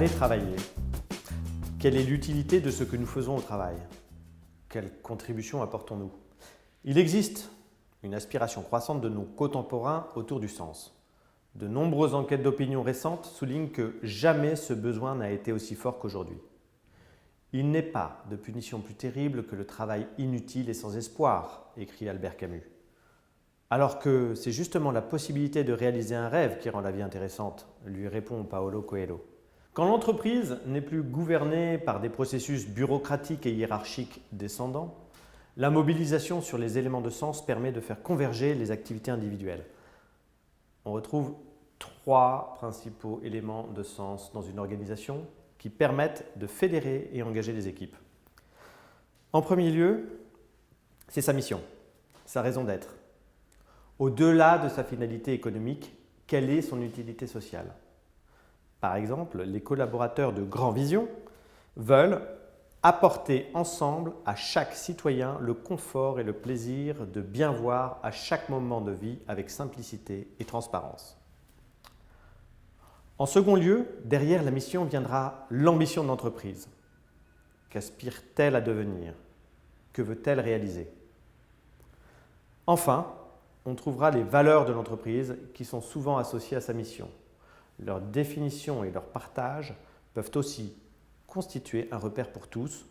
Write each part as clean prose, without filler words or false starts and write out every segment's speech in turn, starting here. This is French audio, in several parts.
Aller travailler. Quelle est l'utilité de ce que nous faisons au travail? Quelle contribution apportons-nous? Il existe une aspiration croissante de nos contemporains autour du sens. De nombreuses enquêtes d'opinion récentes soulignent que jamais ce besoin n'a été aussi fort qu'aujourd'hui. Il n'est pas de punition plus terrible que le travail inutile et sans espoir, écrit Albert Camus. Alors que c'est justement la possibilité de réaliser un rêve qui rend la vie intéressante, lui répond Paulo Coelho. Quand l'entreprise n'est plus gouvernée par des processus bureaucratiques et hiérarchiques descendants, la mobilisation sur les éléments de sens permet de faire converger les activités individuelles. On retrouve 3 principaux éléments de sens dans une organisation qui permettent de fédérer et engager les équipes. En premier lieu, c'est sa mission, sa raison d'être. Au-delà de sa finalité économique, quelle est son utilité sociale? Par exemple, les collaborateurs de Grand Vision veulent apporter ensemble à chaque citoyen le confort et le plaisir de bien voir à chaque moment de vie avec simplicité et transparence. En second lieu, derrière la mission viendra l'ambition de l'entreprise. Qu'aspire-t-elle à devenir? Que veut-elle réaliser? Enfin, on trouvera les valeurs de l'entreprise qui sont souvent associées à sa mission. Leur définition et leur partage peuvent aussi constituer un repère pour tous,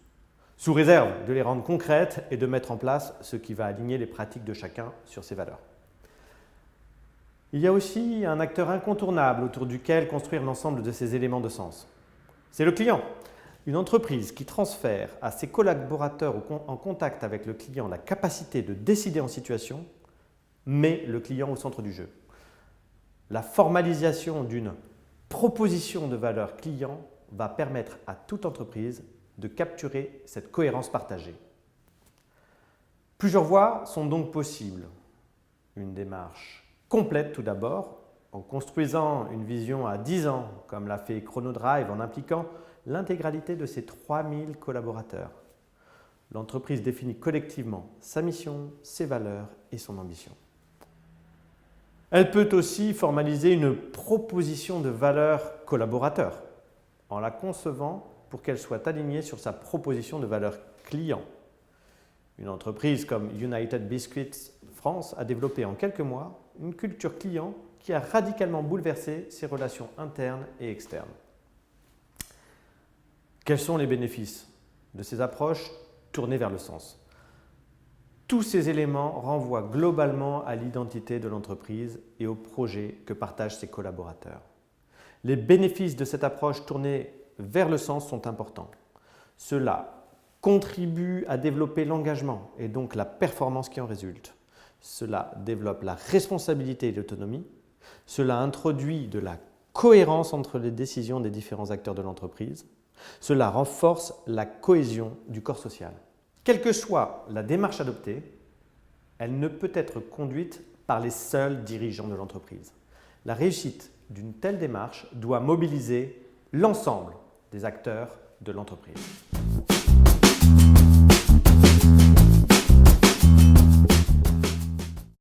sous réserve de les rendre concrètes et de mettre en place ce qui va aligner les pratiques de chacun sur ces valeurs. Il y a aussi un acteur incontournable autour duquel construire l'ensemble de ces éléments de sens. C'est le client. Une entreprise qui transfère à ses collaborateurs en contact avec le client la capacité de décider en situation met le client au centre du jeu. La formalisation d'une proposition de valeur client va permettre à toute entreprise de capturer cette cohérence partagée. Plusieurs voies sont donc possibles. Une démarche complète tout d'abord, en construisant une vision à 10 ans, comme l'a fait Chronodrive en impliquant l'intégralité de ses 3000 collaborateurs. L'entreprise définit collectivement sa mission, ses valeurs et son ambition. Elle peut aussi formaliser une proposition de valeur collaborateur en la concevant pour qu'elle soit alignée sur sa proposition de valeur client. Une entreprise comme United Biscuits France a développé en quelques mois une culture client qui a radicalement bouleversé ses relations internes et externes. Quels sont les bénéfices de ces approches tournées vers le sens? Tous ces éléments renvoient globalement à l'identité de l'entreprise et au projet que partagent ses collaborateurs. Les bénéfices de cette approche tournée vers le sens sont importants. Cela contribue à développer l'engagement et donc la performance qui en résulte. Cela développe la responsabilité et l'autonomie. Cela introduit de la cohérence entre les décisions des différents acteurs de l'entreprise. Cela renforce la cohésion du corps social. Quelle que soit la démarche adoptée, elle ne peut être conduite par les seuls dirigeants de l'entreprise. La réussite d'une telle démarche doit mobiliser l'ensemble des acteurs de l'entreprise.